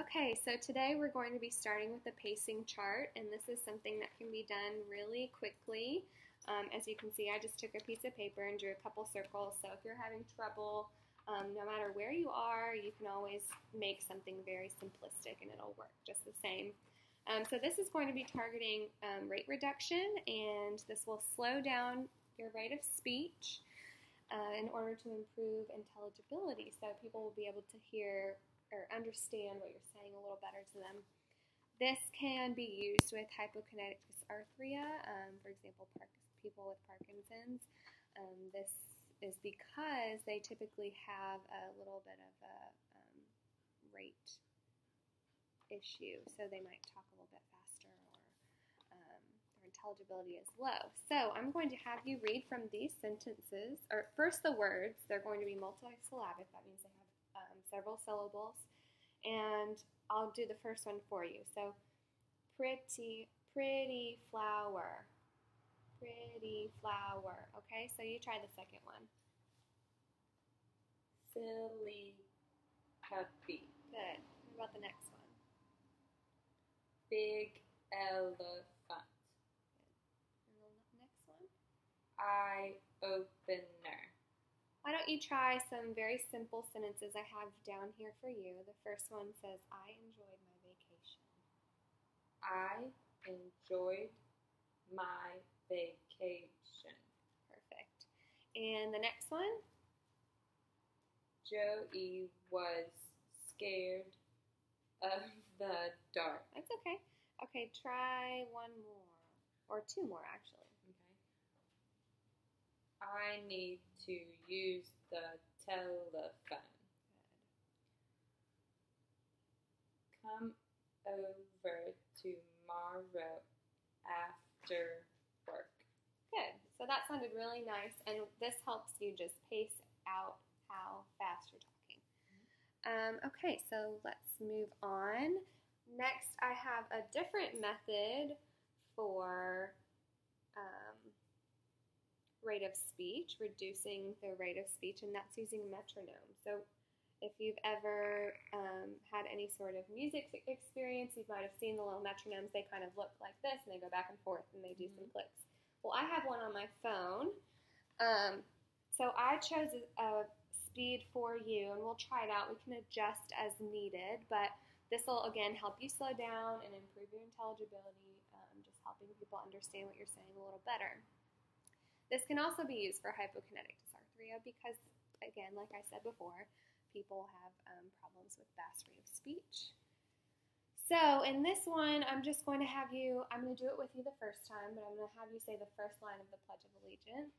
Okay, so today we're going to be starting with the pacing chart, and this is something that can be done really quickly. As you can see, I just took a piece of paper and drew a couple circles, so if you're having trouble, no matter where you are, you can always make something very simplistic and it'll work just the same. So this is going to be targeting rate reduction, and this will slow down your rate of speech in order to improve intelligibility, so people will be able to hear or understand what you're saying a little better to them. This can be used with hypokinetic dysarthria, for example, people with Parkinson's. This is because they typically have a little bit of a rate issue, so they might talk a little bit faster or their intelligibility is low. So I'm going to have you read from these sentences, or first the words. They're going to be multisyllabic. That means they have several syllables, and I'll do the first one for you. So, pretty flower, pretty flower. Okay, so you try the second one. Silly puppy. Good. What about the next one? Big elephant. Good. And the next one? Eye opener. Why don't you try some very simple sentences I have down here for you. The first one says, I enjoyed my vacation. I enjoyed my vacation. Perfect. And the next one? Joey was scared of the dark. That's okay. Okay, try one more. Or two more, actually. I need to use the telephone. Good. Come over tomorrow after work. Good. So that sounded really nice, and this helps you just pace out how fast you're talking. Okay, so let's move on. Next, I have a different method for rate of speech, reducing the rate of speech, and that's using a metronome. So if you've ever had any sort of music experience, you might have seen the little metronomes. They kind of look like this, and they go back and forth, and they do some clicks. Well, I have one on my phone, so I chose a speed for you, and we'll try it out. We can adjust as needed, but this will, again, help you slow down and improve your intelligibility, just helping people understand what you're saying a little better. This can also be used for hypokinetic dysarthria because, again, like I said before, people have problems with fast rate of speech. So in this one, I'm just going to have you, I'm going to do it with you the first time, but I'm going to have you say the first line of the Pledge of Allegiance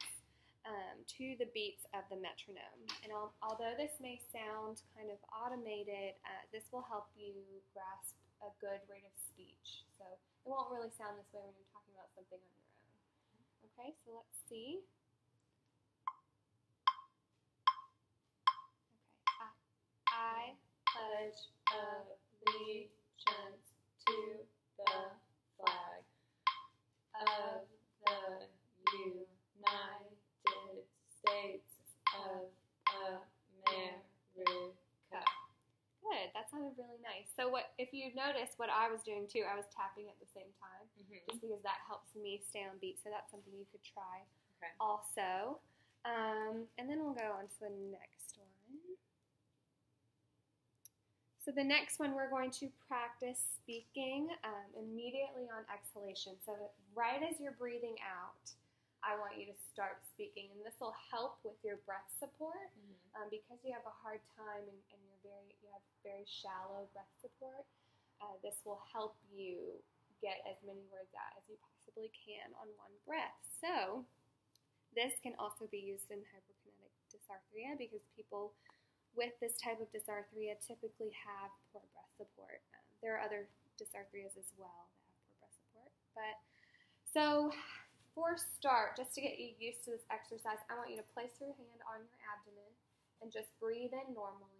to the beats of the metronome. And although this may sound kind of automated, this will help you grasp a good rate of speech. So it won't really sound this way when you're talking about something on your own. Okay, so let's see. Okay, I pledge allegiance to the flag of the United States of America. Good, that sounded really nice. So if you notice what I was doing too, I was tapping at the same time, just because that helps me stay on beat. So that's something you could try also. And then we'll go on to the next one. So the next one, we're going to practice speaking immediately on exhalation. So right as you're breathing out, I want you to start speaking, and this will help with your breath support because you have a hard time and you have very shallow breath support. This will help you get as many words out as you possibly can on one breath. So this can also be used in hypokinetic dysarthria because people with this type of dysarthria typically have poor breath support. There are other dysarthrias as well that have poor breath support. So for start, just to get you used to this exercise, I want you to place your hand on your abdomen and just breathe in normally.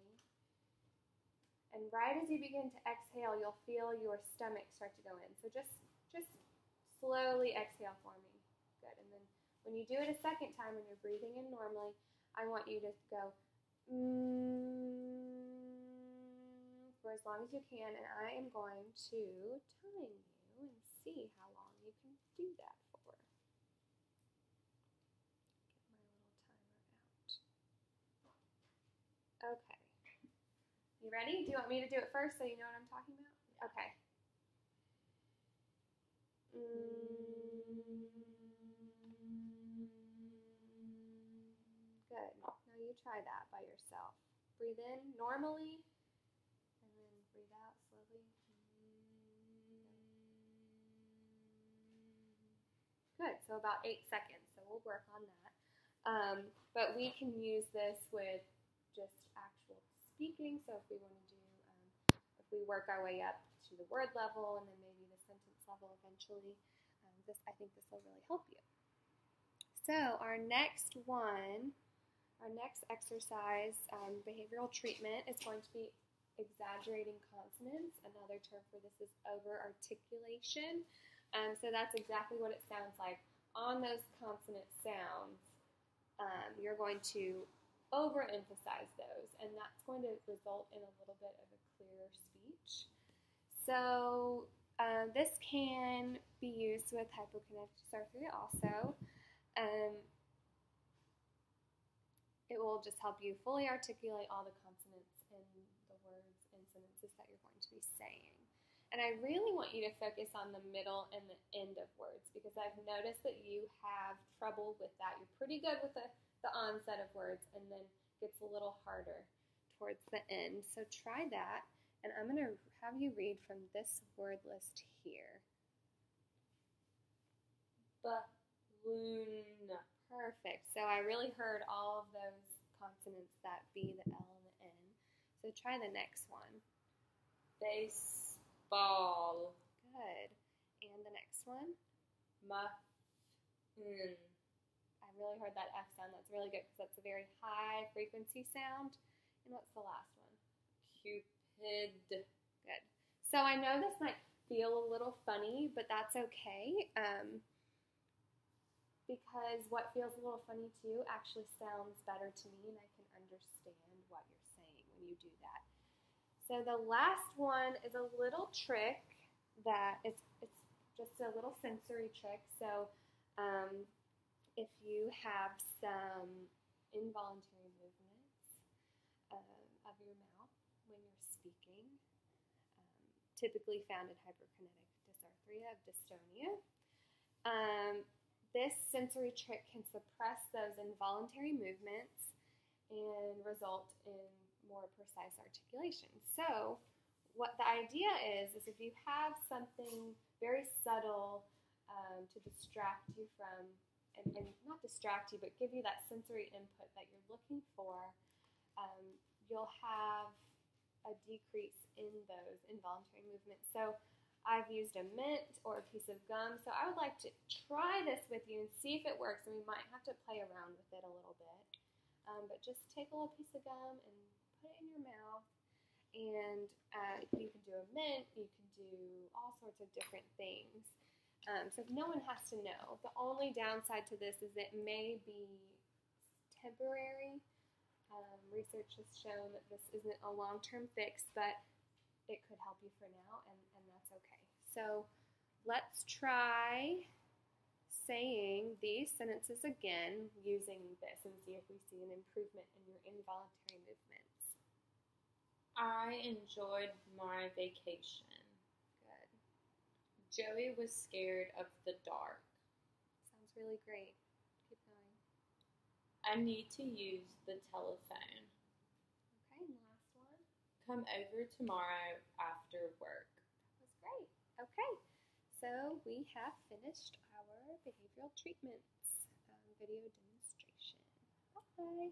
And right as you begin to exhale, you'll feel your stomach start to go in. So just slowly exhale for me. Good. And then when you do it a second time and you're breathing in normally, I want you to go for as long as you can, and I am going to time you and see how long you can do that for. Get my little timer out. Okay. You ready? Do you want me to do it first so you know what I'm talking about? Okay. Good. Now you try that by yourself. Breathe in normally, and then breathe out slowly. Good. So about 8 seconds. So we'll work on that. But we can use this with just actual speaking. So if we want to do, if we work our way up to the word level and then maybe the sentence level eventually, I think this will really help you. So our next exercise, behavioral treatment, is going to be exaggerating consonants. Another term for this is over-articulation. So that's exactly what it sounds like. On those consonant sounds, you're going to overemphasize those, and that's going to result in a little bit of a clearer speech. So this can be used with hypokinetic dysarthria also. It will just help you fully articulate all the consonants in the words and sentences that you're going to be saying. And I really want you to focus on the middle and the end of words, because I've noticed that you have trouble with that. You're pretty good with the onset of words, and then gets a little harder towards the end. So try that, and I'm going to have you read from this word list here. Balloon. Perfect. So I really heard all of those consonants, that B, the L, and the N. So try the next one. Baseball. Good. And the next one? Muffin. I really heard that F sound. That's really good because that's a very high frequency sound. And what's the last one? Cupid. Good. So I know this might feel a little funny, but that's okay. Because what feels a little funny to you actually sounds better to me, and I can understand what you're saying when you do that. So the last one is a little trick that it's just a little sensory trick. So if you have some involuntary movements of your mouth when you're speaking, typically found in hyperkinetic dysarthria of dystonia, this sensory trick can suppress those involuntary movements and result in more precise articulation. So what the idea is if you have something very subtle to distract you from, and not distract you, but give you that sensory input that you're looking for, you'll have a decrease in those involuntary movements. So I've used a mint or a piece of gum, so I would like to try this with you and see if it works, and we might have to play around with it a little bit. But just take a little piece of gum and put it in your mouth, and you can do a mint, you can do all sorts of different things. So no one has to know. The only downside to this is it may be temporary. Research has shown that this isn't a long-term fix, but it could help you for now, and that's okay. So let's try saying these sentences again using this and see if we see an improvement in your involuntary movements. I enjoyed my vacation. Good. Joey was scared of the dark. Sounds really great. Keep going. I need to use the telephone. Okay, and the last one. Come over tomorrow after work. That was great. Okay, so we have finished our behavioral treatments video demonstration. Bye.